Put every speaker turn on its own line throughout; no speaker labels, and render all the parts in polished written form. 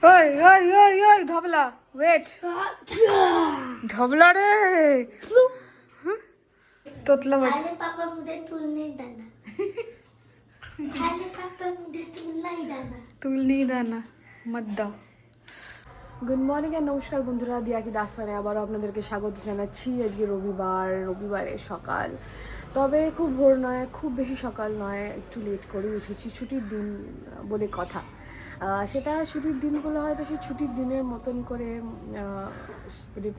ওই ওই ওই ওই ধবলা ওয়েট ধবলা রে তোতলা বাজ
अरे पापा मुझे तुल नहीं देना अरे पापा मुझे तुल नहीं देना
তুল নেই দানা মত দাও। গুড মর্নিং আর নমস্কার বন্ধুরা, দিয়াকি দাস্তানে আবারও আপনাদেরকে স্বাগত জানাচ্ছি। আজকে রবিবারের সকাল, তবে খুব ভোর নয়, খুব বেশি সকাল নয়, একটু লেট করে উঠেছি। ছুটির দিন বলে কথা, সেটা ছুটির দিনগুলো হয়তো সেই ছুটির দিনের মতন করে মানে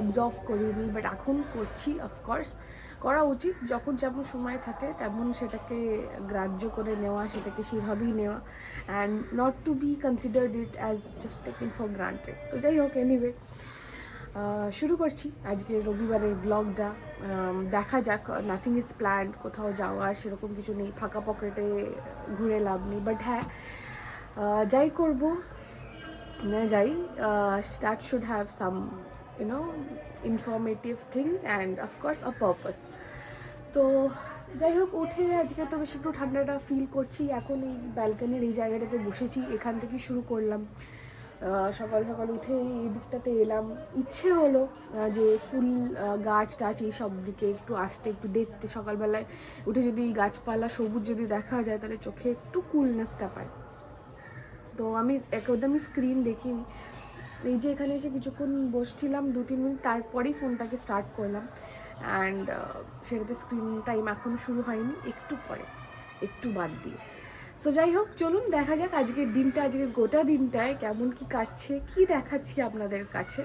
অবজর্ভ করিনি, বাট এখন করছি। অফকোর্স করা উচিত, যখন যেমন সময় থাকে তেমন সেটাকে গ্রাহ্য করে নেওয়া, সেটাকে সেভাবেই নেওয়া, and not to be considered it as just taken for granted. তো যাই হোক, এনিওয়ে শুরু করছি আজকে রবিবারের ব্লগটা। দেখা যাক, নাথিং ইজ প্ল্যান্ড, কোথাও যাওয়ার সেরকম কিছু নেই, ফাঁকা পকেটে ঘুরে লাভ নেই। বাট হ্যাঁ, যাই করবো না যাই, that should have some informative thing and of course a purpose. তো যাই হোক, উঠে আজকে তো বেশি একটু ঠান্ডাটা ফিল করছি। এখন এই ব্যালকনির এই জায়গাটাতে বসেছি, এখান থেকেই শুরু করলাম। সকাল সকাল উঠে এই দিকটাতে এলাম, ইচ্ছে হলো যে ফুল গাছ টাছ এইসব দিকে একটু আসতে, একটু দেখতে। সকালবেলায় উঠে যদি গাছপালা সবুজ যদি দেখা যায় তাহলে চোখে একটু কুলনেসটা পায়। তো আমি একদমই স্ক্রিন দেখিনি, এই যে এখানে এসে কিছুক্ষণ বসছিলাম 2-3 মিনিট, তারপরেই ফোনটাকে স্টার্ট করলাম। অ্যান্ড সেটাতে স্ক্রিন টাইম এখনও শুরু হয়নি, একটু পরে, একটু বাদ দিয়ে। সো যাই হোক, চলুন দেখা যাক আজকের দিনটা, আজকের গোটা দিনটায় কেমন কি কাটছে, কি দেখাচ্ছি আপনাদের কাছে।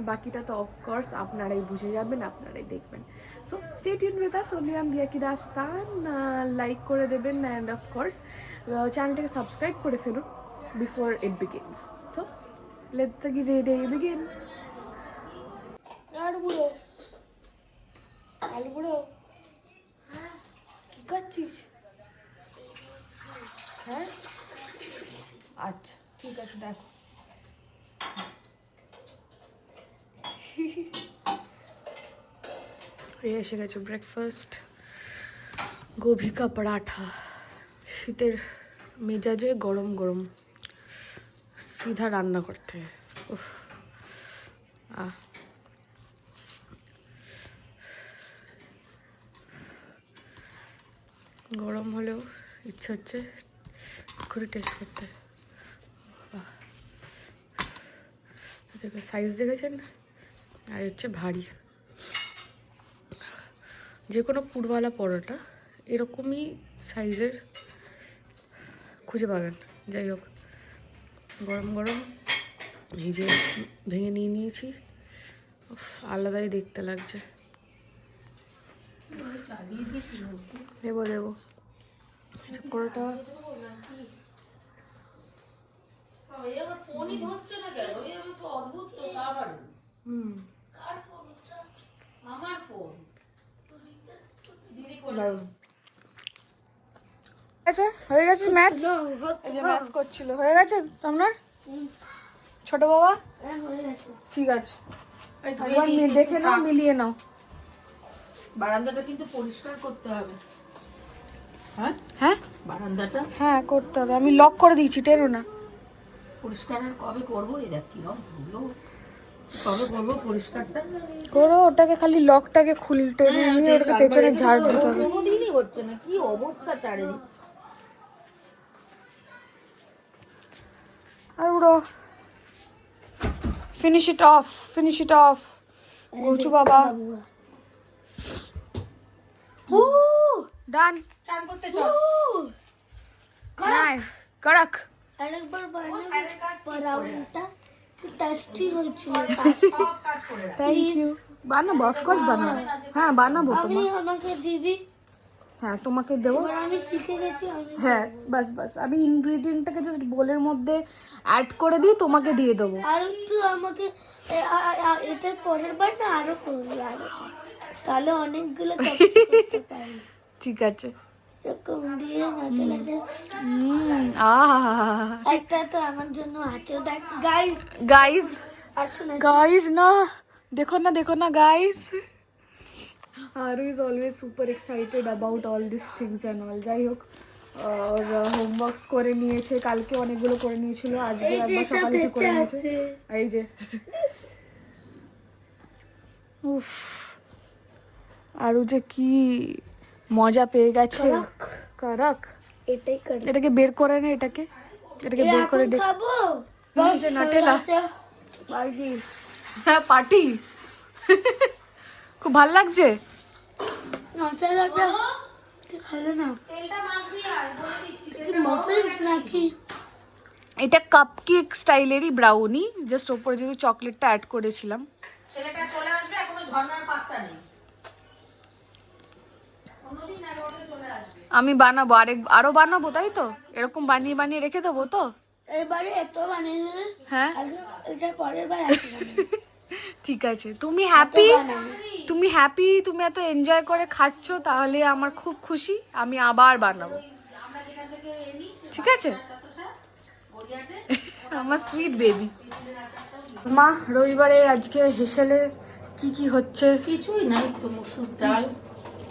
বাকিটা তো অফকোর্স আপনারাই বুঝে যাবেন, আপনারাই দেখবেন। So stay tune with us only on দিয়াকি দাস্তান। লাইক করে দেবেন অ্যান্ড অফকোর্স চ্যানেলটাকে সাবস্ক্রাইব করে ফেলুন before it begins. So, let the day begin. আলু বুড়ো কি করছিস? হ্যাঁ, আচ্ছা ঠিক আছে, দেখো। এই এসে গেছে ব্রেকফাস্ট, গোভি কা পরাঠা, শীতের মেজাজে গরম গরম সিধা রান্না করতে। উফ, গরম হলেও ইচ্ছা হচ্ছে করে টেস্ট করতে। সাইজ দেখেছেন? আর হচ্ছে ভারী, যে কোনো পুরওয়ালা পরোটা এরকমই সাইজের খুঁজে পাবেন। যাই হোক, গরম গরম এই যে ভেঙে নিয়ে নিয়েছি, আলাদাই দেখতে লাগছে। দেবো দেবো পরোটা। হয়ে গেছে ম্যাচ, এই যে ম্যাচ করছিল, হয়ে গেছে আপনার ছোট বাবা? ঠিক আছে, একবার দেখে নাও, মিলিয়ে নাও।
বারান্দাটা কিন্তু পরিষ্কার করতে হবে। হ্যাঁ
হ্যাঁ,
বারান্দাটা
হ্যাঁ করতে হবে, আমি লক করে দিয়েছি, টেরো না।
পরিষ্কার আর কবে করবো? এই দেখ কিরম ধুলো, কবে করবো পরিষ্কারটা?
করো, ওটাকে খালি লকটাকে খুলতে নিয়ে ওটাকে পেছনে ঝাড় দিতে হবে।
কোনোদিনই হচ্ছে না, কি অবস্থা চারিদিক।
আর উড়ো, finish it off, finish it off গোচু বাবা। ডান,
চান করতে চল।
নাই কড়ক।
আরেকবার বানাবো টেস্টি হয়েছিল।
Thank you. বানাবো, অফকোর্স বানাবো, হ্যাঁ বানাবো। তোমার
আমাকে দিবি?
হ্যাঁ তোমাকে দেবো।
আমি শিখে গেছি।
হ্যাঁ বাস বাস, আমি ইনগ্রেডিয়েন্টটাকে জাস্ট বোলের মধ্যে অ্যাড করে দিই, তোমাকে দিয়ে দেবো।
আর একটু আমাকে এটার পরের বার না আরো করবি, আরো তাহলে অনেকগুলো করতে পারবি।
ঠিক আছে,
এরকম দিয়ে নাচে একটা তো আমার জন্য আছে। দেখ গাইস,
গাইস
আসুন
গাইস, না দেখো না, দেখো না guys. Aru is always super excited about all these things and all. যাই হোক, ওর হোমওয়ার্কস করে নিয়েছে, কালকে অনেকগুলো করে নিয়েছিল, আজকে
এই যে
একবার
এটা
সকালে একটু করে
বেঁচে
নিয়েছে।
আছে।
এই যে উফ, আরও যে কি মজা পেয়ে গেছে।
করক।
করক,
এটাই করি।
এটাকে বের করে নে, এটাকে বের করে দেখ।
খাবো।
এই যে নাটেলা।
বাড়ি।
হ্যাঁ পার্টি। খুব ভাল লাগছে।
নাটেলাটা খাবে না। মাফিনস নাকি?
এটা কাপকেক স্টাইলেরই ব্রাউনি, জাস্ট ওপরে যদি চকলেটটা অ্যাড করেছিলাম।
ছেলেটা চলে আসবে, এখনো ঝর্ণার পাত্তা নেই। কোনোদিন আগে ওটা চলে আসবে।
আমি বানাবো, আরো বানাবো, তাই তো? এরকম বানিয়ে বানিয়ে রেখে দেবো তো?
এবারে এত বানিয়ে
হ্যাঁ
এটা পরের বার এত বানাবো।
ঠিক আছে, তুমি হ্যাপি,
বানাবো।
তুমি হ্যাপি, তুমি এত এনজয় করে খাচ্ছ, তাহলে আমার খুব খুশি। আমি আবার বানাবো,
আমরা যেখান থেকে এনি
ঠিক আছে? আমার সুইট বেবি। মা, রবিবারের আজকে হেসেলে কি কি হচ্ছে?
কিছুই নাই তো, মসুর ডাল।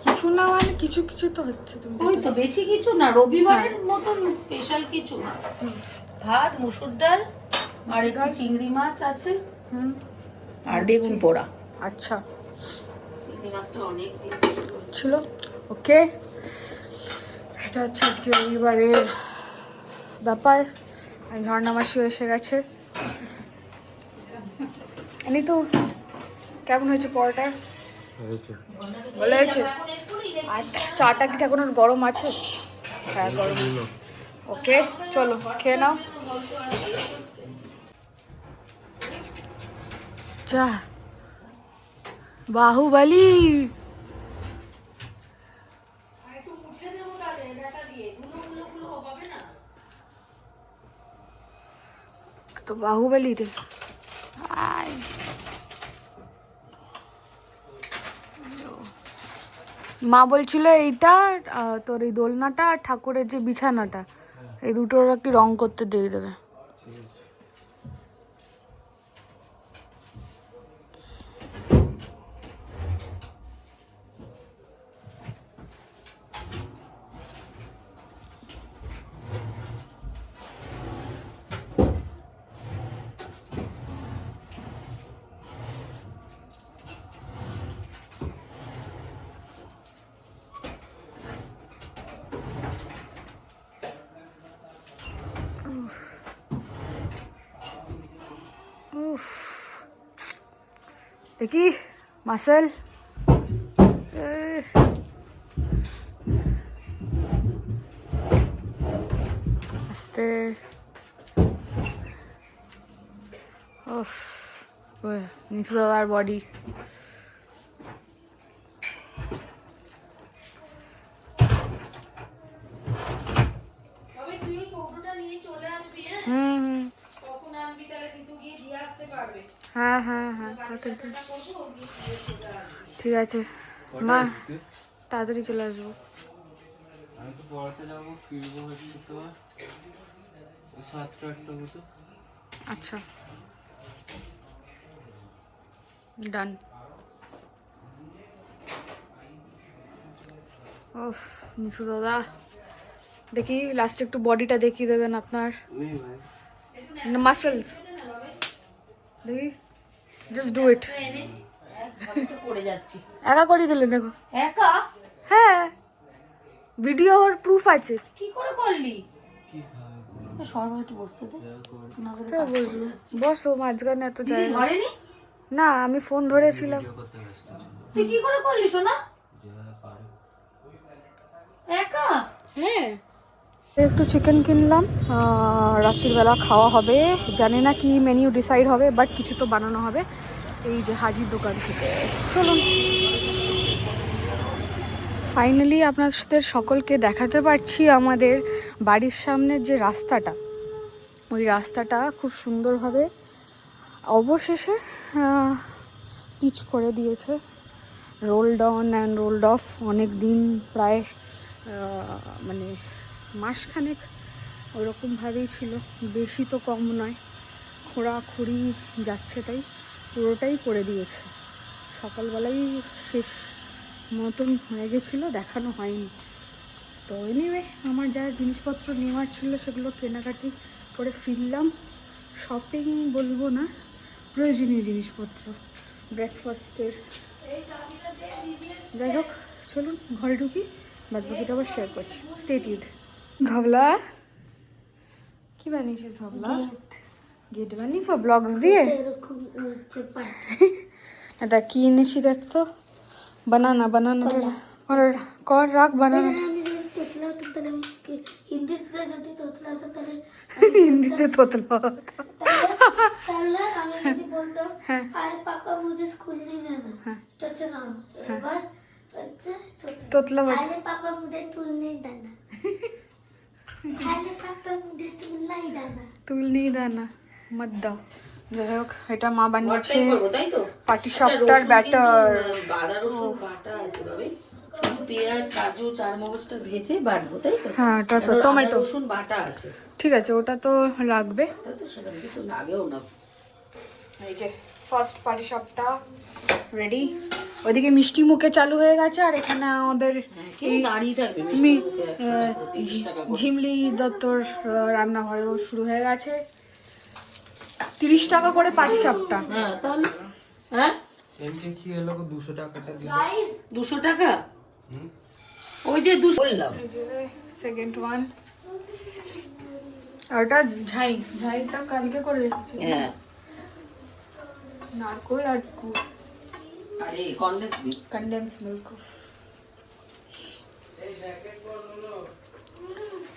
কিছু না মানে কিছু কিছু তো হচ্ছে। তুমি
ওই তো, বেশি কিছু না, রবিবারের মতন স্পেশাল কিছু না। ভাত, মসুর ডাল, আর একটু চিংড়ি মাছ আছে, আর বেগুন পোড়া।
আচ্ছা
চিংড়ি মাছটা অনেক দিন
ছিল। ওকে, এটা হচ্ছে আজকে রবিবারের ব্যাপার। আর ঝর্ণা মাসিও এসে গেছে। এনি তো কেমন হয়েছে পরোটা? ভালো হয়েছে। আর চাটা কি এখন গরম আছে? হ্যাঁ গরম। ওকে চলো খেয়ে নাও। চা বাহুবলি। তো বাহুবলি রে। আয় মা বলছিল এইটা তোর এই দোলনাটা আর ঠাকুরের যে বিছানাটা, এই দুটোর কি রং করতে দিয়ে দেবে। উফ, দেখি মাসেল। আস্তে। উফ, নিচু দাদার বডি।
তবে তুই ওই কৌটোটা নিয়ে চলে আসবি, হ্যাঁ?
হুম,
কখন আনবি তাহলে কিন্তু গিয়ে দিয়ে আসতে পারবে।
হ্যাঁ হ্যাঁ হ্যাঁ ঠিক আছে মা, তাড়াতাড়ি চলে আসবো।
আমি তো পড়াতে যাবো, ফিরবো হচ্ছে তোমার 7টা-8টা মতো।
আচ্ছা ডান। ওফ নিশু দাদা, দেখি লাস্টে একটু বডিটা দেখিয়ে দেবেন আপনার
নেই ভাই,
মাসেলস। দেখি, জাস্ট ডু ইট।
এনে ঘরে তো করে যাচ্ছি
একা করে দিলে দেখো।
একা।
হ্যাঁ, ভিডিও ওর প্রুফ আছে।
কি করে করলি?
কি ভাবে করবো?
সর্ব একটু বসতে দে।
আচ্ছা বসবো, বসো মাঝখানে এত
দিদি
জায়গা।
ঘরে নি?
না আমি ফোন ধরেছিলাম।
ভিডিও করতে ব্যস্ত ছিল,
তুই কি করে করলি সোনা?
যেভাবে পারে।
একা?
হ্যাঁ, একটু চিকেন কিনলাম, রাত্রিবেলা খাওয়া হবে। জানি না কি মেনিউ ডিসাইড হবে, বাট কিছু তো বানানো হবে। এই যে হাজির দোকান থেকে। চলুন ফাইনালি আপনাদের সকলকে দেখাতে পারছি আমাদের বাড়ির সামনের যে রাস্তাটা, ওই রাস্তাটা খুব সুন্দরভাবে অবশেষে পিচ করে দিয়েছে। Rolled on and rolled of. অনেক দিন, প্রায় মানে মাসখানেক ওরকমভাবেই ছিল, বেশি তো কম নয়। খোঁড়াখুড়ি যাচ্ছে, তাই পুরোটাই করে দিয়েছে। সকালবেলাই শেষ মতন হয়ে গেছিলো, দেখানো হয়নি। তো এনিওয়ে আমার যা জিনিসপত্র নেওয়ার ছিল সেগুলো কেনাকাটি করে ফিরলাম। শপিং বলবো না, প্রয়োজনীয় জিনিসপত্র ব্রেকফাস্টের। যাই হোক চলুন ঘরে ঢুকি, বাদ বাকিটা আবার শেয়ার করছি। Stay tuned. ধবলা কি বানিয়েছিস? ধবলা গেট বানিয়েছ ব্লগস দিয়ে?
এরকম হচ্ছে পার্টি।
এটা কি এনেছি দেখতো, বানানা। কর রাখ বানানা।
আমি যদি তোতলা হতাম তাহলে আমি হিন্দিতে যদি তোতলা হতাম তাহলে
হিন্দিতে তোতলা হতো।
তাহলে আমি যদি বলতাম আরে পাপা মুझे স্কুল नहीं जाना, এটা হচ্ছে নরমাল। এবার হচ্ছে
তোতলা
আরে পাপা मुझे তুল नहीं जाना, আরে পাপা मुझे তুল नहीं जाना।
তুলনি দানা মত দাও। যাই হোক এটা মা বানিয়েছে
ভর্তাই করবো, তাই তো?
পাটি সাপটার ব্যাটার।
আদা রসুন বাটা আছে ভাবে, শুধু পেঁয়াজ কাজু চারমগজটা ভেজে বাটবো, তাই তো?
হ্যাঁ তারপর
আদা
টমেটো।
রসুন বাটা আছে,
ঠিক আছে ওটা তো লাগবে।
তাই তো? সেটা কিছু লাগেও না।
এই যে ফার্স্ট পাটি সাপটা রেডি। ওইদিকে মিষ্টি মুখে চালু হয়ে গেছে, আর এখানে আমাদের
কেউ দাঁড়িয়ে থাকবে মিষ্টি মুখে 30 টাকা করে।
ঝিমলি দত্তর রান্নাঘরেও শুরু হয়ে গেছে। 30 টাকা করে পাটি সাপটা।
হ্যাঁ তাহলে হ্যাঁ
এমনি কি হলো 200 টাকাটা দিল।
200 টাকা, ওই যে 200 বললাম।
Second one. আর ওটা ঝাইটা কালকে করে রেখেছি।
হ্যাঁ
নারকোল আর
আরে কনডেন্স মিল্ক।
Condense milk.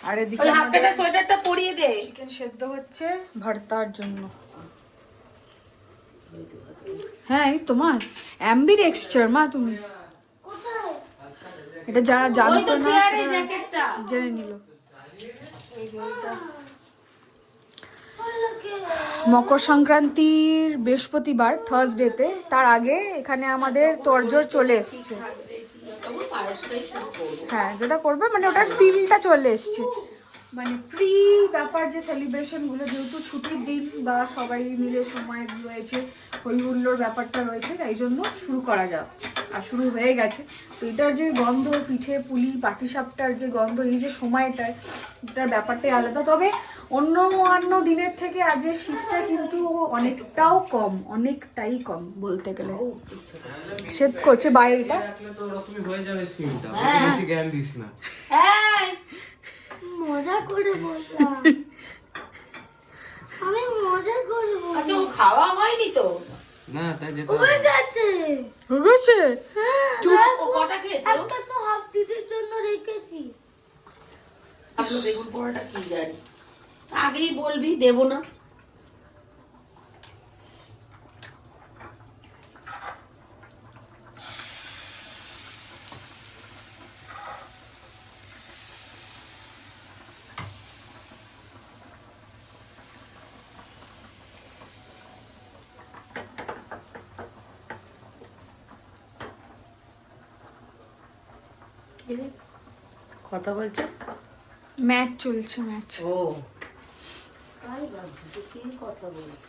আর এদিকে
ওই হাফ প্যান্ট সোয়েটারটা পরিয়ে দে।
চিকেন সেদ্ধ হচ্ছে ভর্তার জন্য। হ্যাঁ এই তোমার অ্যাম্বি টেক্সচার মা, তুমি এটা যারা
ওই
জানতো
তো
না
চেয়ারে জ্যাকেটটা।
জেনে নিল। এই যে এটা মকর সংক্রান্তির বৃহস্পতিবার থার্সডেতে, তার আগে এখানে আমাদের তোড়জোড় চলে এসছে। হ্যাঁ যেটা করবে মানে ওটার ফিলটা চলে এসছে, মানে প্রি ব্যাপার যে সেলিব্রেশনগুলো, যেহেতু ছুটির দিন বা সবাই মিলে সময় রয়েছে, হই হুল্লোড় ব্যাপারটা রয়েছে, তাই জন্য শুরু করা যাক। আর শুরু হয়ে গেছে। তো এটার যে গন্ধ, পিঠে পুলি পাটিসাপটার যে গন্ধ, এই যে সময়টায়, এটার ব্যাপারটাই আলাদা। তবে অন্য দিনের থেকে আজের শীতটা কিন্তু অনেকটাই কম বলতে গেলে। শীত করছে বাইরেটা।
রাখলে তো ওরকমই হয়ে যাবে সিমটা, বেশি জ্ঞান দিস না।
এই
মজা করে বললাম, আমি মজা করে বললাম।
আচ্ছা ও খাওয়া হয়নি তো?
না তাই যেতে
হয়ে গেছে।
হয়ে গেছে?
ও কটা খেয়েছে?
একটা তো হাফ দিদির জন্য রেখেছি।
আপনি বেগুন পোড়াটা কি জানি, আগেই বলবি দেবো না। কি রে? কথা বলছে?
ম্যাচ চলছে, ম্যাচ।
ও তাই ভাবছি যে কি কথা বলছে।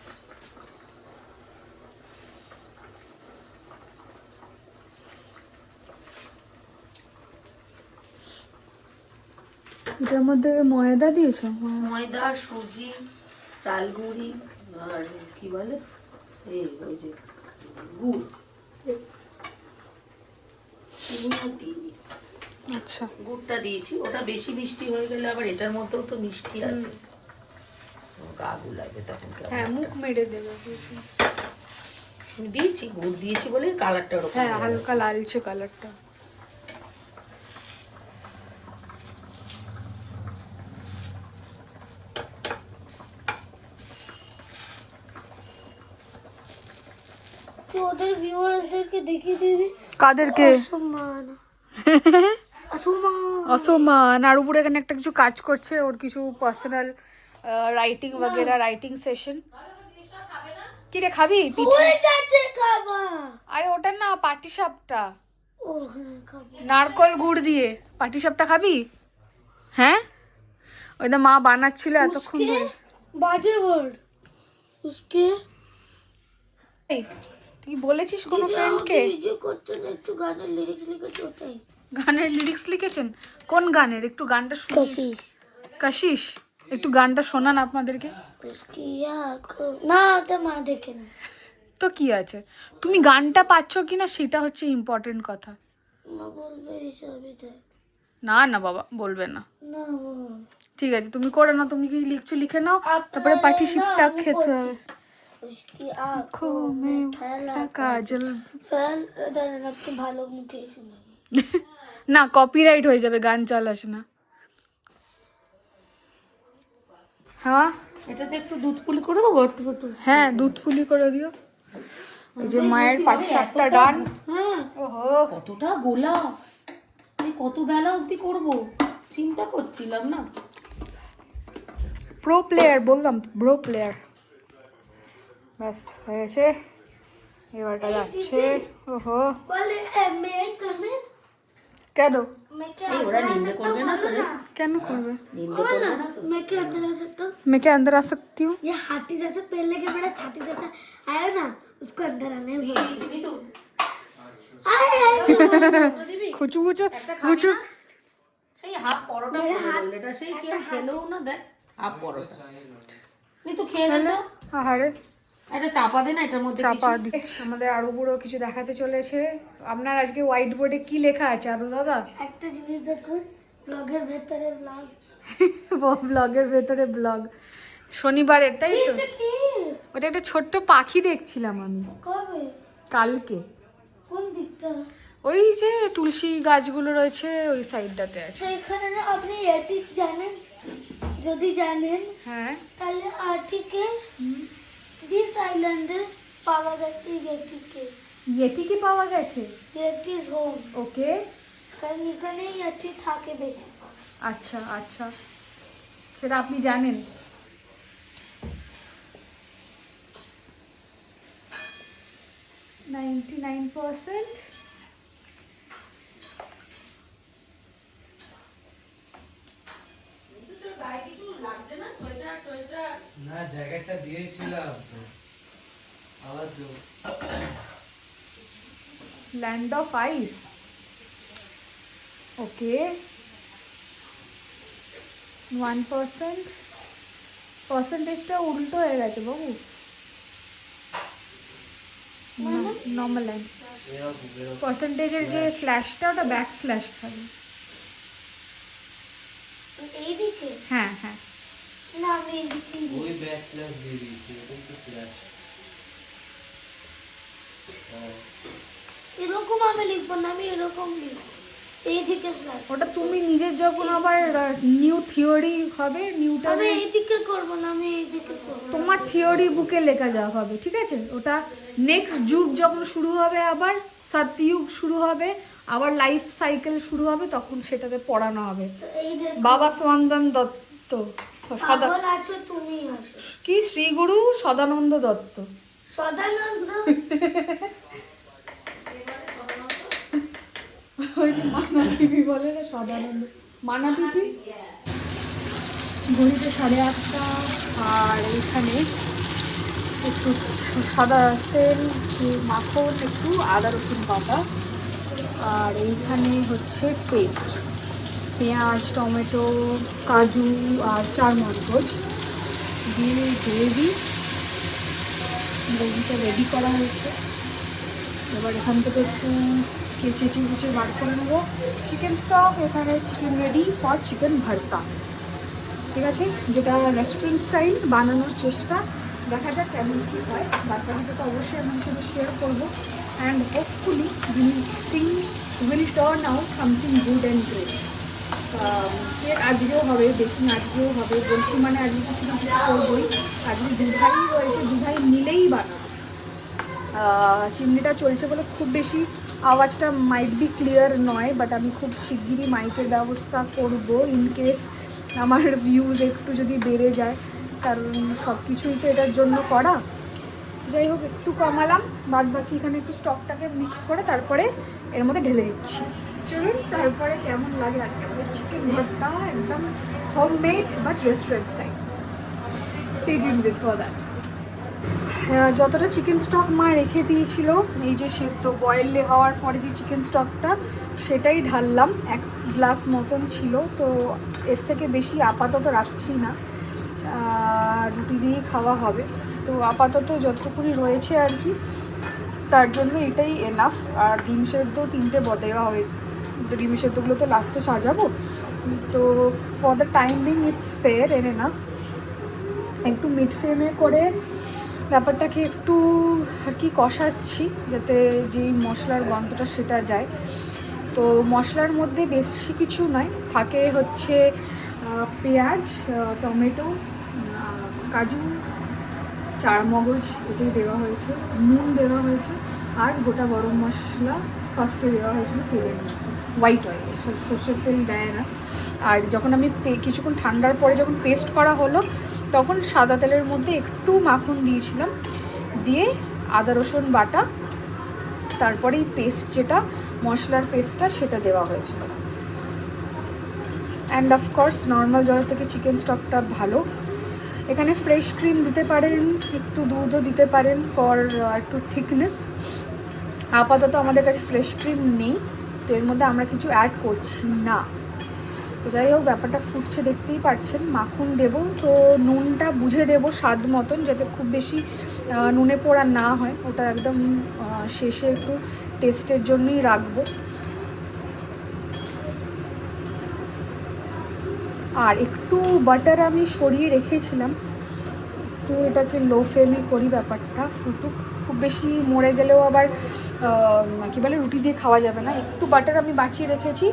এটার মধ্যে ময়দা দিয়েছো?
ময়দা সুজি চাল গুঁড়ি আর কি বলে এই ওই যে গুড়, চিনিও দিইনি,
আচ্ছা
গুড়টা দিয়েছি। ওটা বেশি মিষ্টি হয়ে গেলে আবার এটার মধ্যেও তো মিষ্টি আছে, গাগু লাগে তখন কেমন
হ্যাঁ
একটা।
মুখ মেরে দেবে।
আমি দিয়েছি, গুড় দিয়েছি বলে কালারটা ওরকম
হ্যাঁ
হয়ে
হালকা
গেছে।
লালচে কালারটা।
তুই ওদের ভিউয়ার্সদেরকে দেখিয়ে দিবি।
কাদেরকে?
অসম্মান অসম্মান।
অসমান। আর উপরে এখানে একটা কিছু কাজ করছে, ওর কিছু পার্সোনাল রাইটিং বগেরা, রাইটিং সেশন। কি রে খাবি পিঠে?
হয়ে গেছে খাবা।
আরে ওটা না পাটিসাপটা,
ও হ্যাঁ খাবো।
নারকল গুড় দিয়ে পাটিসাপটা খাবি? হ্যাঁ ওই তো মা বানাচ্ছিল এতক্ষণ ধরে।
বাজে ওয়ার্ড উসকে।
এই, তুই বলেছিস কোনো ফ্রেন্ডকে?
ভিডিও করতে না, একটু গানের লিরিক্স লিখেছি ওটাই।
গানের লিরিক্স লিখেছেন? কোন গানের? একটু গানটা শুনি।
কশিস
কাশিস, একটু গানটা শোনান আপনাদেরকে।
না, ওটা মা দেখে না।
তো কি আছে, তুমি গানটা পাচ্ছ কিনা সেটা হচ্ছে ইম্পর্টেন্ট কথা।
মা বলবে এইসবই দেখ।
না না বাবা, বলবে না।
না বাবা।
ঠিক আছে, তুমি করে নাও, তুমি কি লিখছো লিখে নাও, তারপরে পার্টিশিপটা খেতে হবে।
उसकी आंखों
आँखों
में
में
फैला
काजल।
फैल दादा तो ভালো মুখে শোনাই।
না, কপিরাইট হয়ে যাবে, গান চালাস না। হ্যাঁ
এটাতে একটু দুধ পুলি করে দেবো একটু একটু।
হ্যাঁ, দুধ পুলি করে দিও। এই যে মায়ের 5-7টা ডান।
হ্যাঁ,
ওহো,
কতটা গোলা, আমি কত বেলা অবধি করব চিন্তা করছিলাম না।
প্রো প্লেয়ার বললাম, প্রো প্লেয়ার। ব্যাস হয়েছে, এবারটা যাচ্ছে। ওহো,
বলে मैं कमे
কেন
मैं क्या
এই ওরা নিন্দে করবে না তোরে?
কেন করবে?
নিন্দে করবে না তো?
मैं क्या अंदर आ सकता हूँ?
मैं क्या अंदर आ सकती हूँ?
ये हाथी जैसे पहले के मेरा छाती जैसा आया ना, उसको अंदर आने
এই
बोल।
চিনি তো
খুচু খুচু
একটা খাবি
খুচু।
না? সেই হাফ পরোটা বলল, এটা সেই কেউ খেলেও না, দেখ হাফ পরোটা নি তো খেয়ে নে তো।
আহারে,
একটা চাপা দে না এটার মধ্যে
চাপা
কিছু।
দিচ্ছি। আমাদের আরো বুড়ো কিছু দেখাতে চলেছে। আপনার আজকে হোয়াইট বোর্ডে কি লেখা আছে আরো দাদা?
একটা জিনিস দেখুন, ব্লগের ভেতরে ব্লগ।
ব্লগের ভেতরে ব্লগ, শনিবারের, তাই তো?
এটা কি?
ওটা একটা ছোট্ট পাখি দেখছিলাম আমি
কবে?
কালকে।
কোন দিকটা?
ওই যে তুলসী গাছগুলো রয়েছে ওই সাইডটাতে আছে।
সেখানে না আপনি এটি জানেন? যদি জানেন
হ্যাঁ,
তাহলে আর্টিকে দিস আইল্যান্ডে পাওয়া গেছে ইয়েটিকে।
ইয়েটিকে পাওয়া গেছে?
ইয়েটিস হোম।
ওকে,
কারণ এখানে ইয়েটি থাকে বেশি।
আচ্ছা আচ্ছা, সেটা আপনি জানেন? 99%।
না, জ্যাকেটটা দিয়েছিলাম তো। আবার তো
ল্যান্ড অফ আইস, ওকে। 1%, পার্সেন্টেজটা উল্টো হয়ে গেছে বাবু। নর্মাল লাইন,
এরকম
পার্সেন্টেজের যে স্ল্যাশটা ওটা ব্যাক স্ল্যাশ থাকে।
এইদিকে
হ্যাঁ হ্যাঁ,
না, আমি এইদিকে
ওই ব্যাক স্ল্যাশ দিয়ে দিয়েছি, এটাই তো স্ল্যাশ।
এরকম আমি লিখবো না, আমি এরকম লিখবো। এইদিকে স্ল্যাশ।
ওটা তুমি নিজের যখন আবার নিউ থিওরি হবে, নিউটন,
আমি এইদিকে করবো না, আমি এইদিকে করবো।
তোমার থিওরি বুকে লেখা যাওয়া হবে, ঠিক আছে? ওটা নেক্সট যুগ যখন শুরু হবে, আবার সত্যযুগ শুরু হবে, আবার লাইফ সাইকেল শুরু হবে, তখন সেটাতে পড়ানো হবে।
তো এই দেখো,
বাবা সোয়ানন্দন দত্ত, সদা,
পাগল আছো তুমি, আসো।
কি শ্রীগুরু সদানন্দ দত্ত।
সদানন্দ।
ওই যে মানা পিপি বলে না, সদানন্দ মানা পিপি। ঘড়িতে 8:30, আর এখানে একটু সাদা তেল, মাখন, একটু আদা রসুন বাটা, আর এইখানে হচ্ছে পেস্ট, পেঁয়াজ, টমেটো, কাজু আর চারমগজ দিয়ে গ্রেভিটা রেডি করা হয়েছে। এবার এখান থেকে একটু চেঁচে কুচে বার করে নেবো। চিকেন স্টক, এখানে চিকেন রেডি ফর চিকেন ভর্তা, ঠিক আছে? যেটা রেস্টুরেন্ট স্টাইল বানানোর চেষ্টা, দেখা যাক কেমন কী হয়। বাচ্চাদের তো অবশ্যই আমার সাথে শেয়ার করবো, and hopefully things will turn out something good and great. এর আজকেও হবে, দেখুন আজকেও হবে, বলছি মানে আজকে কিছু না কিছু করবোই। আজকে দুধাই রয়েছে, দুধাই মিলেই বানাবো। চিমনিটা চলছে বলে খুব বেশি আওয়াজটা মাইট বি ক্লিয়ার নয়, বাট আমি খুব শিগগিরই মাইকের ব্যবস্থা করব ইন কেস আমার ভিউজ একটু যদি বেড়ে যায়, কারণ সব কিছুই তো এটার জন্য করা। যাই হোক, একটু কমালাম, বাদ বাকি এখানে একটু স্টকটাকে মিক্স করে তারপরে এর মধ্যে ঢেলে দিচ্ছি। চলুন তারপরে কেমন লাগে আর কেমন চিকেন ভর্তা, একদম home made but restaurant style. Stay tuned with for that. যতটা চিকেন স্টক মা রেখে দিয়েছিল, এই যে সেদ্ধ বয়েল হওয়ার পরে যে চিকেন স্টকটা, সেটাই ঢাললাম। 1 গ্লাস মতন ছিল, তো এর থেকে বেশি আপাতত রাখছি না, রুটি দিয়েই খাওয়া হবে। তো আপাতত যতটুকুনি রয়েছে আর কি, তার জন্য এটাই এনাফ। আর ডিম সেদ্ধ 3টে দেওয়া হয়েছে, তো ডিম সেদ্ধগুলো তো লাস্টে সাজাবো, তো for the time being it's fair and enough. একটু মিড ফ্লেমে করে ব্যাপারটাকে একটু আর কি কষাচ্ছি, যাতে যেই মশলার গন্ধটা সেটা যায়। তো মশলার মধ্যে বেশি কিছু নয়, থাকে হচ্ছে পেঁয়াজ, টমেটো, কাজু, চারমগজ, এটাই দেওয়া হয়েছে, নুন দেওয়া হয়েছে, আর গোটা গরম মশলা ফার্স্টে দেওয়া হয়েছিল তেলের মধ্যে, হোয়াইট অয়েল, সর্ষের তেল দেয় না। আর যখন আমি কিছুক্ষণ ঠান্ডার পরে যখন পেস্ট করা হলো, তখন সাদা তেলের মধ্যে একটু মাখন দিয়েছিলাম, দিয়ে আদা রসুন বাটা, তারপরে এই পেস্ট, যেটা মশলার পেস্টটা, সেটা দেওয়া হয়েছিল। অ্যান্ড অফকোর্স নর্মাল জল থেকে চিকেন স্টকটা ভালো। এখানে ফ্রেশ ক্রিম দিতে পারেন, একটু দুধও দিতে পারেন ফর একটু থিকনেস। আপাতত আমাদের কাছে ফ্রেশ ক্রিম নেই, তো এর মধ্যে আমরা কিছু অ্যাড করছি না। তো যাই হোক, ব্যাপারটা ফুটছে, দেখতেই পাচ্ছেন। মাখন দেব, তো নুনটা বুঝে দেব স্বাদ মতন, যাতে খুব বেশি নুনে পোড়া না হয়, ওটা একদম শেষে একটু টেস্টের জন্যই রাখবো। আর একটু বাটার আমি সরিয়ে রেখেছিলাম, তো এটাকে লো ফ্লেমে করি, ব্যাপারটা ফুটুক। খুব বেশি মরে গেলেও আবার কী বলে রুটি দিয়ে খাওয়া যাবে না। একটু বাটার আমি বাঁচিয়ে রেখেছি,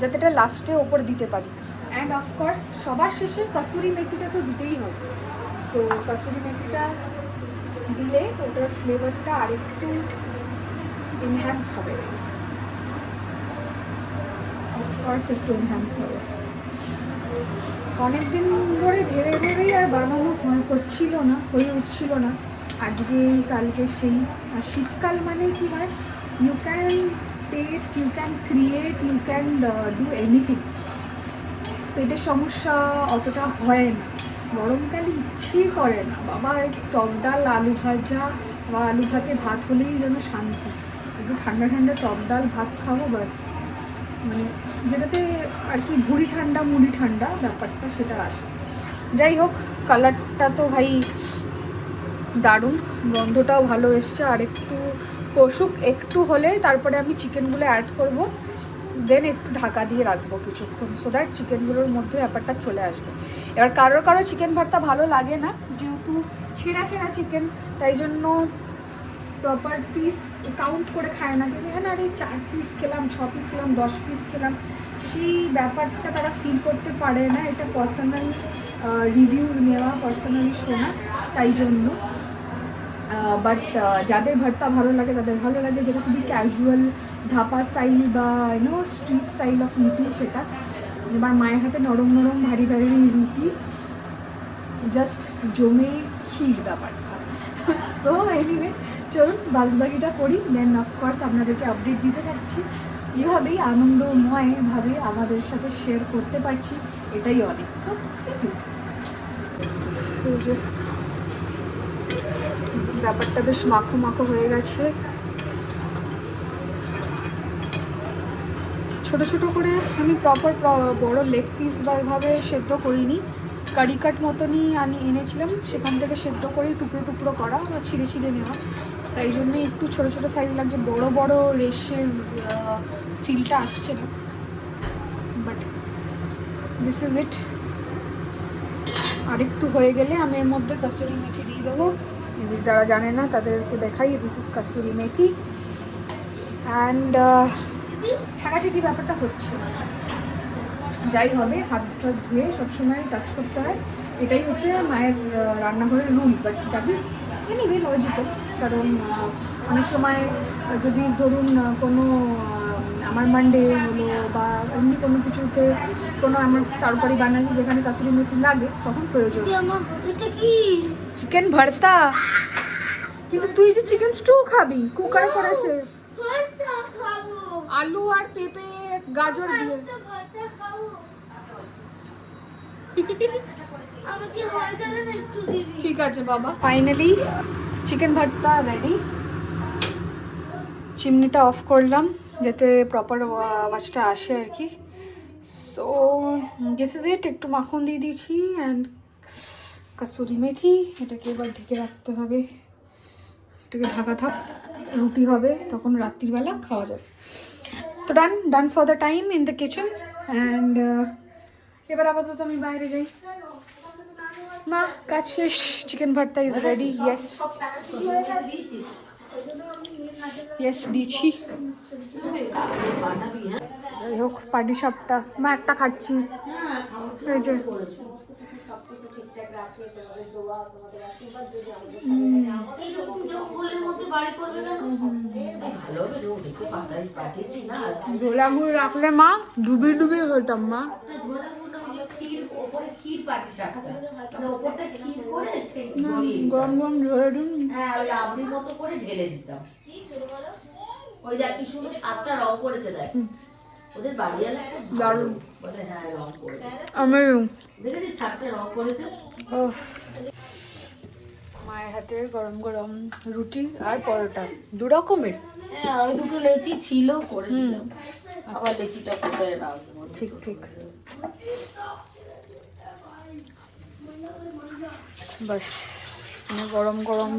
যাতে এটা লাস্টে ওপর দিতে পারি। অ্যান্ড অফকোর্স সবার শেষে কাসুরি মেথিটা তো দিতেই হবে। সো কাসুরি মেথিটা দিলে ওটার ফ্লেভারটা আরেকটু এনহ্যান্স হবে, অফকোর্স একটু এনহ্যান্স হবে। অনেকদিন ধরে ভেবেই আর বানানো হয়ে উঠছিল না। আজকে কালকে সেই। আর শীতকাল মানে কি হয়, you can taste, you can create, you can do anything. পেটের সমস্যা অতটা হয় না। গরমকালে ইচ্ছেই করে না, বাবা টক ডাল, আলু ভাজা বা আলু ভাতে ভাত হলেই যেন শান্তি। একটু ঠান্ডা ঠান্ডা টক ডাল ভাত খাবো, বাস। মানে যেটাতে আর কি ভুড়ি ঠান্ডা মুড়ি ঠান্ডা ব্যাপারটা সেটা আসে। যাই হোক, কালারটা তো ভাই দারুণ, গন্ধটাও ভালো এসছে। আর একটু কষুক, একটু হলে তারপরে আমি চিকেনগুলো অ্যাড করব, দেন একটু ঢাকা দিয়ে রাখবো কিছুক্ষণ, সো দ্যাট চিকেনগুলোর মধ্যে ব্যাপারটা চলে আসবে। এবার কারো চিকেন ভর্তা ভালো লাগে না, যেহেতু ছেঁড়া চিকেন, তাই জন্য প্রপার পিস কাউন্ট করে খায় না। কিন্তু এখানে আর এই 4 পিস খেলাম, 6 পিস খেলাম, 10 পিস খেলাম, সেই ব্যাপারটা তারা ফিল করতে পারে না। এটা পার্সোনাল রিভিউজ নেওয়া, পার্সোনালি শোনা, তাই জন্য। বাট যাদের ভর্তা ভালো লাগে তাদের ভালো লাগে, যেটা খুবই ক্যাজুয়াল ধাপা স্টাইল বা স্ট্রিট স্টাইল অফ রুটি, সেটা। এবার মায়ের হাতে নরম নরম ভারী ভারী রুটি, জাস্ট জমে ক্ষীর ব্যাপারটা। সো এনিওয়ে, চলুন বাদবাকিটা করি, দেন অফকোর্স আপনাদেরকে আপডেট দিতে থাকছি। এইভাবেই আনন্দময়ভাবে আমাদের সাথে শেয়ার করতে পারছি, এটাই অনেক। So stay tuned. এই যে ব্যাপারটা বেশ মাখো মাখো হয়ে গেছে। ছোট ছোট করে আমি প্রপার বড় লেগ পিস বা এভাবে সেদ্ধ করিনি, কারি কাট মতনই এনেছিলাম, সেখান থেকে সেদ্ধ করে টুকরো টুকরো করা বা ছিঁড়ে নেওয়া, তাই জন্যই একটু ছোট ছোট সাইজ লাগছে। বড় বড় রেশেস ফিলটা আসছে না, বাট দিস ইজ ইট। আরেকটু হয়ে গেলে আমি এর মধ্যে কাসুরি মেথি দিয়ে দেবো। যারা জানে না তাদেরকে দেখাই, this is kasuri methi. And ঠেকাঠেকি ব্যাপারটা হচ্ছে না, যাই হবে হাতটা ধুয়ে সবসময় টাচ করতে হয়, এটাই হচ্ছে মায়ের রান্নাঘরের rule. But that is anyway logical, কারণ অনেক সময় যদি ধরুন কোনো আমার মানডে হলো বা এমনি কোনো কিছুতে কোনো আমার তরকারি বানাচ্ছি যেখানে কাসুরি মেথি লাগে, তখন প্রয়োজন।
এটা কি
চিকেন ভর্তা, কিন্তু তুই যে চিকেন স্টু খাবি, কুকারে করেছে
ভর্তা খাবো,
আলু আর পেঁপে গাজর দিয়ে।
ভর্তা খাবো। আমাকে হয়ে গেলে না একটু দিবি।
ঠিক আছে বাবা। ফাইনালি চিকেন ভর্তা রেডি। চিমনিটা অফ করলাম যাতে প্রপার আওয়াজটা আসে আর কি। So this is it. একটু মাখন দিয়ে দিয়েছি অ্যান্ড কাসুরি মেথি। এটাকে এবার ঢেকে রাখতে হবে। এটাকে ঢাকা থাক, রুটি হবে তখন রাত্রিবেলা খাওয়া যাবে। তো done for the time in the kitchen. And এবার আপাতত আমি বাইরে যাই। মা কাজ শেষ, চিকেন ভর্তা ইজ রেডি। ইয়েস ইয়েস দিচ্ছি।
বানাবি, হ্যাঁ?
যাই হোক পাটি সাপটা মা একটা খাচ্ছি। এই যে
এইরকম জঙ্গলের মধ্যে বাড়ি করবে কেন? ভালো হবে রে, ওদেরকে পাঠিয়েছি না।
গোলাগুড়ি রাখলে মা ডুবিয়ে হতাম মা।
ঝোলা গুঁড়ো ওই যে ক্ষীর, ওপরে ক্ষীর পাটি সাপটা, মানে ওপরটা ক্ষীর করে সেই
গরম গরম ঝরে দিন।
হ্যাঁ, ওই রাবড়ি মতো করে ঢেলে দিতাম। ওই যে কি সুন্দর ছাদটা রং করেছে দেখ, ওদের বাড়িওয়ালা একটা
দারুণ।
বলে হ্যাঁ রং করেছে,
আমি
দেখেছিস ছাদটা রং করেছে।
মায়ের হাতের গরম গরম রুটি আর পরোটা, দু রকমের।
হ্যাঁ, ওই দুটো লেচি ছিল করে দিলাম, আবার লেচিটা কোথায় রাখবো।
ঠিক ঠিক। বাস মানে গরম গরম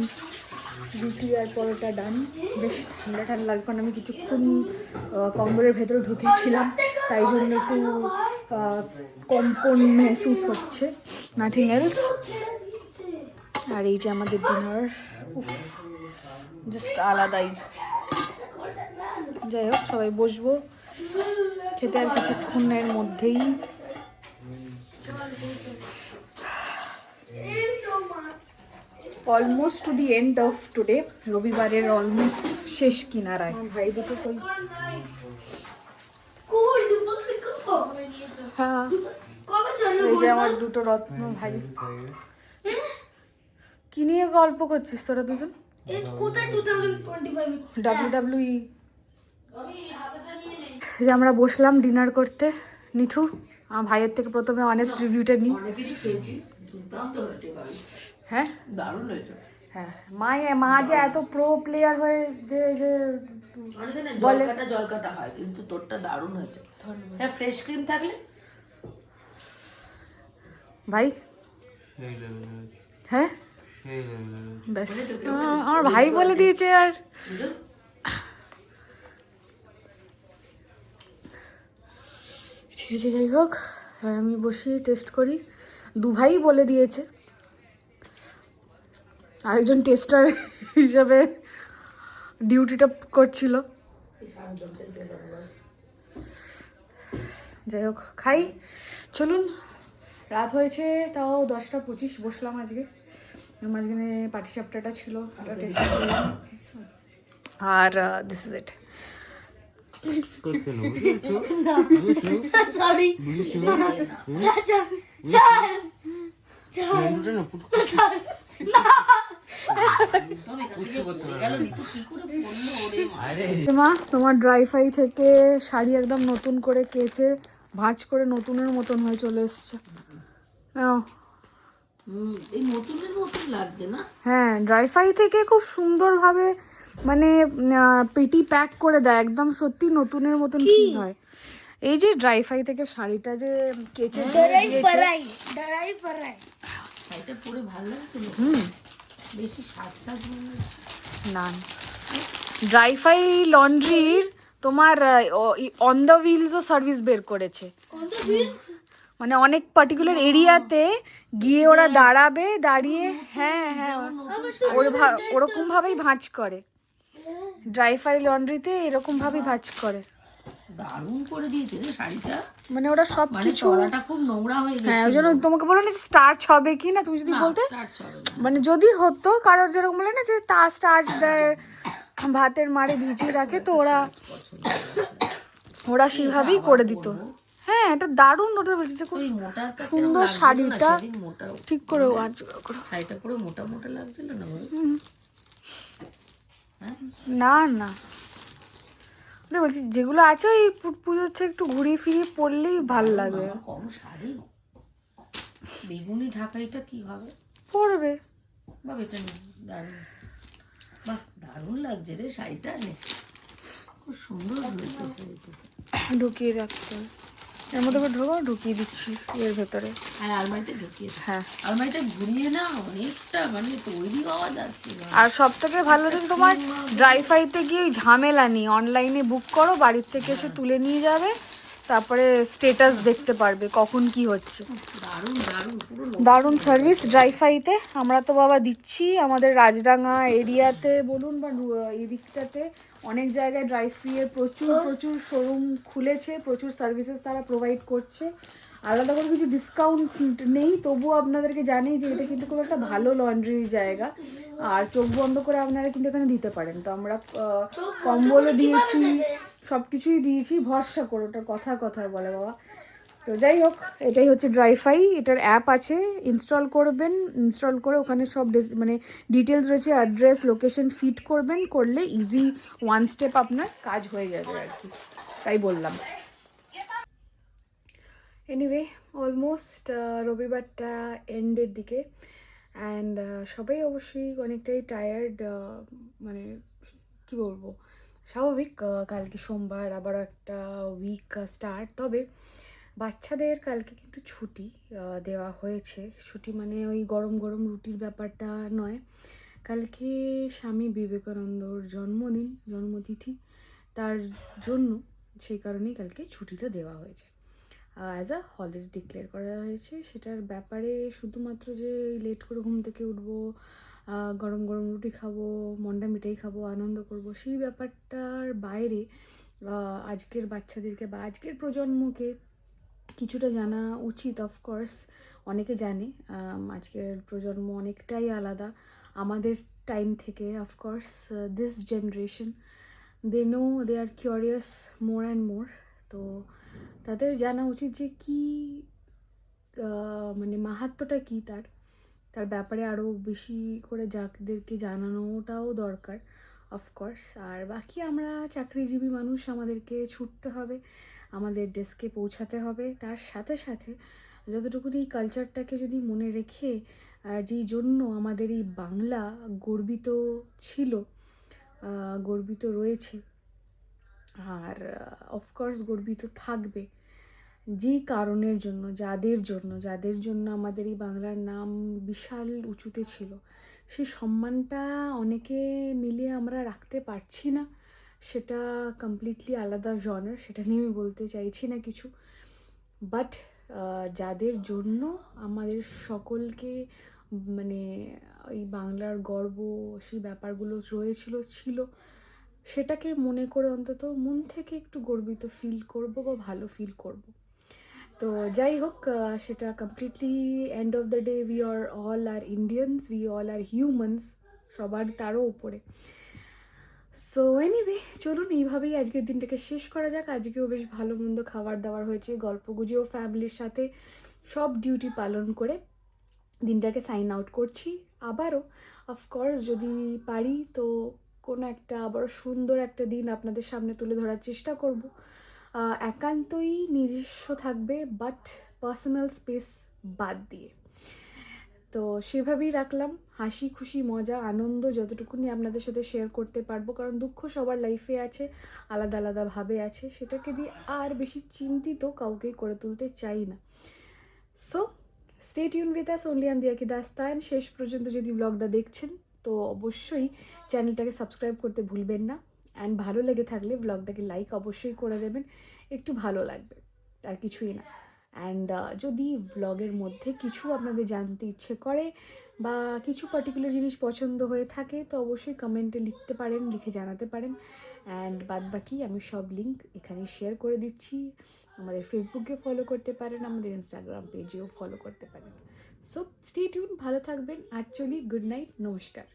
রুটি আর পরোটা ডান। বেশ ঠান্ডা ঠান্ডা লাগবে, কারণ আমি কিছুক্ষণ কম্বলের ভেতরে ঢুকেছিলাম, তাই জন্য একটু কম্পন মেহসুস হচ্ছে, নাথিং এলস। আর এই যে আমাদের ডিনার, জাস্ট আলাদাই। যাই হোক সবাই বসবো খেতে আর কিছুক্ষণের মধ্যেই। Almost to the end of today. রবিবারের অলমোস্ট শেষ কিনারায়। ভাই দুটো কই? হ্যাঁ, এই যে আমার দুটো রত্ন ভাই। কি নিয়ে গল্প করছিস তোরা দুজন?
কোথায় 2025
WWE। যে আমরা বসলাম ডিনার করতে। নিঠু আমার ভাইয়ের থেকে প্রথমে অনেস্ট রিভিউটা নিই।
অনেকেরই খেয়েছি, দুর্দান্ত হয়েছে ভাই,
হ্যাঁ
দারুণ হয়েছে।
হ্যাঁ, মা যে এত প্রো প্লেয়ার হয়ে যে যে
অনেকে না
বলে।
জল কাটা হয়, কিন্তু তোরটা দারুণ হয়েছে। হ্যাঁ, ফ্রেশ ক্রিম থাকলে
ভাই।
সেই লেভেলের হয়েছে,
হ্যাঁ
সেই লেভেলের হয়েছে।
ব্যাস, আমার ভাই বলে দিয়েছে। আর ঠিক আছে, যাই হোক এবার আমি বসি টেস্ট করি। দু ভাই বলে দিয়েছে, আরেকজন টেস্টার হিসাবে ডিউটিটা করছিল। যাই হোক খাই, চলুন। রাত হয়েছে তাও 10টা 25। বসলাম আজকে, মাঝখানে পাটিসাপটাটা ছিল, ওটা টেস্ট করলাম। আর দিস ইজ ইট।
সরি
মা তোমার ড্রাই ফ্রাই থেকে শাড়ি একদম নতুন করে কেচে ভাঁজ করে নতুনের মতন হয়ে চলে এসছে।
এই নতুনের মতন লাগছে না?
হ্যাঁ, ড্রাই ফ্রাই থেকে খুব সুন্দরভাবে মানে পেটি প্যাক করে দেয়, একদম সত্যি নতুনের মতন ফিল হয়। এই যে ড্রাই ফ্রাই থেকে শাড়িটা যে কেচে
শাড়িটা পরে ভালো লাগছিল, বেশি সাজ মনে হচ্ছে।
না, ড্রাই ফ্রাই লন্ড্রির তোমার অন দ্য হুইলসও সার্ভিস বের করেছে। মানে অনেক পার্টিকুলার এরিয়াতে গিয়ে ওরা দাঁড়াবে, দাঁড়িয়ে হ্যাঁ হ্যাঁ ওরকম ভাবেই ভাঁজ করে। ড্রাই ফ্রাই লন্ড্রিতে এরকম ভাবেই ভাঁজ করে।
দারুণ করে দিয়েছে রে শাড়িটা,
মানে ওরা সব
মানে
কিছু।
তলাটা খুব নোংরা হয়ে গেছে।
হ্যাঁ, ওই জন্য তোমাকে বলো না স্টার্চ হবে কি না, তুমি যদি বলতে, মানে যদি হতো কারোর যেরকম বলে না যে তা স্টার্চ দেয় ভাতের মারে ভিজিয়ে রাখে, তো ওরা সেভাবেই করে দিত। হ্যাঁ, এটা দারুণ। ওটা বলছে খুব সুন্দর শাড়িটা, ঠিক করে
শাড়িটা পুরো মোটা মোটা লাগছিল না?
না না, ওটা বলছি যেগুলো আছে ওই পুজো হচ্ছে একটু ঘুরিয়ে ফিরিয়ে পরলেই ভাল লাগে।
কম শাড়ি বেগুনি ঢাকাইটা কি হবে?
পড়বে।
বাহ, এটা নেই, দারুণ, বাহ দারুণ লাগছে রে শাড়িটা, নে খুব সুন্দর হয়েছে শাড়িটা।
ঢুকিয়ে রাখতে হবে। এর মধ্যে আবার ঢুকিয়ে দিচ্ছি এর ভেতরে।
হ্যাঁ আলমারিতে ঢুকিয়ে দাও।
হ্যাঁ।
আলমারিটা ঘুরিয়ে না অনেকটা মানে তৈরি হওয়া যাচ্ছে না।
আর সব থেকে ভালো যে তোমার ড্রাই ফাইতে গিয়ে ওই ঝামেলা নেই, অনলাইনে বুক করো, বাড়ির থেকে এসে তুলে নিয়ে যাবে, তারপরে স্টেটাস দেখতে পারবে কখন কি হচ্ছে।
দারুণ দারুণ, পুরো
দারুণ সার্ভিস ড্রাই ফাইতে। আমরা তো বাবা দিচ্ছি আমাদের রাজডাঙ্গা এরিয়াতে বলুন বা এই দিকটাতে অনেক জায়গায় ড্রাই ফ্রিয়ের প্রচুর প্রচুর শোরুম খুলেছে, প্রচুর সার্ভিসেস তারা প্রোভাইড করছে। আলাদা করে কিছু ডিসকাউন্ট নেই, তবুও আপনাদেরকে জানি যে এটা কিন্তু খুব একটা ভালো লন্ড্রির জায়গা, আর চোখ বন্ধ করে আপনারা কিন্তু এখানে দিতে পারেন। তো আমরা কম্বলও দিয়েছি, সব কিছুই দিয়েছি, ভরসা করে, ওটা কথা কথায় বলে বাবা। তো যাই হোক, এটাই হচ্ছে ড্রাইফাই, এটার অ্যাপ আছে, ইনস্টল করবেন, ইনস্টল করে ওখানে সব মানে ডিটেলস রয়েছে, অ্যাড্রেস লোকেশন ফিট করবেন, করলে ইজি ওয়ান স্টেপ আপনার কাজ হয়ে যাবে আর কি, তাই বললাম। এনিওয়ে, অলমোস্ট রবিবারটা এন্ডের দিকে, অ্যান্ড সবাই অবশ্যই অনেকটাই টায়ার্ড, মানে কি বলবো, স্বাভাবিক, কালকে সোমবার, আবারও একটা উইক স্টার্ট। তবে বাচ্চাদের কালকে কিন্তু ছুটি দেওয়া হয়েছে। ছুটি মানে ওই গরম গরম রুটির ব্যাপারটা নয়, কালকে স্বামী বিবেকানন্দর জন্মতিথি, তার জন্য সেই কারণেই কালকে ছুটিটা দেওয়া হয়েছে, অ্যাজ আ হলিডে ডিক্লেয়ার করা হয়েছে। সেটার ব্যাপারে শুধুমাত্র যে লেট করে ঘুম থেকে উঠবো, গরম গরম রুটি খাবো, মন্ডা মিঠাই খাবো, আনন্দ করব, সেই ব্যাপারটার বাইরে আজকের বাচ্চাদেরকে বা আজকের প্রজন্মকে কিছুটা জানা উচিত। অফকোর্স অনেকে জানে, আজকের প্রজন্ম অনেকটাই আলাদা আমাদের টাইম থেকে। Of course this generation, they know, they are curious more and more. তো তাদের জানা উচিত যে কী মানে মাহাত্ম্যটা কী তার ব্যাপারে আরও বেশি করে যাদেরকে জানানোটাও দরকার অফকোর্স। আর বাকি আমরা চাকরিজীবী মানুষ, আমাদেরকে ছুটতে হবে, আমাদের ডেস্কে পৌঁছাতে হবে, তার সাথে সাথে যতটুকুনি এই কালচারটাকে যদি মনে রেখে, যেই জন্য আমাদের এই বাংলা গর্বিত ছিল, গর্বিত রয়েছে, আর অফকোর্স গর্বিত থাকবে, যেই কারণের জন্য, যাদের জন্য আমাদের এই বাংলার নাম বিশাল উঁচুতে ছিল, সেই সম্মানটা অনেকে মিলে আমরা রাখতে পারছি না। সেটা কমপ্লিটলি আলাদা জনার, সেটা নিয়ে আমি বলতে চাইছি না কিছু, বাট যাদের জন্য আমাদের সকলকে মানে এই বাংলার গর্ব, সেই ব্যাপারগুলো ছিল, সেটাকে মনে করে অন্তত মন থেকে একটু গর্বিত ফিল করব বা ভালো ফিল করব। তো যাই হোক, সেটা completely end of the day we are all are Indians, we all are humans, সবার তারও উপরে। সো এনিওয়ে, চলুন এইভাবেই আজকের দিনটাকে শেষ করা যাক। আজকেও বেশ ভালো মন্দ খাবার দাবার হয়েছে, গল্প গুজেও ফ্যামিলির সাথে সব ডিউটি পালন করে দিনটাকে সাইন আউট করছি। আবারও অফকোর্স যদি পারি তো কোনো একটা আবার সুন্দর একটা দিন আপনাদের সামনে তুলে ধরার চেষ্টা করব, একান্তই নিজস্ব থাকবে, বাট পার্সোনাল স্পেস বাদ দিয়ে। তো সেভাবেই রাখলাম, হাসি খুশি মজা আনন্দ যতটুকুনি আপনাদের সাথে শেয়ার করতে পারবো, কারণ দুঃখ সবার লাইফে আছে, আলাদা আলাদাভাবে আছে, সেটাকে দিয়ে আর বেশি চিন্তিত কাউকেই করে তুলতে চাই না। So stay tune with us only on দিয়া কি দাস্তান। শেষ পর্যন্ত যদি ব্লগটা দেখছেন তো অবশ্যই চ্যানেলটাকে সাবস্ক্রাইব করতে ভুলবেন না, অ্যান্ড ভালো লেগে থাকলে ব্লগটাকে লাইক অবশ্যই করে দেবেন, একটু ভালো লাগবে, আর কিছুই না। অ্যান্ড যদি ব্লগের মধ্যে কিছু আপনাদের জানতে ইচ্ছে করে বা কিছু পার্টিকুলার জিনিস পছন্দ হয়ে থাকে তো অবশ্যই কমেন্টে লিখতে পারেন, লিখে জানাতে পারেন। অ্যান্ড বাদ বাকি আমি সব লিঙ্ক এখানে শেয়ার করে দিচ্ছি, আমাদের ফেসবুকে ফলো করতে পারেন, আমাদের ইনস্টাগ্রাম পেজেও ফলো করতে পারেন। সো স্টে টিউন, ভালো থাকবেন, অ্যাকচুয়ালি গুড নাইট, নমস্কার।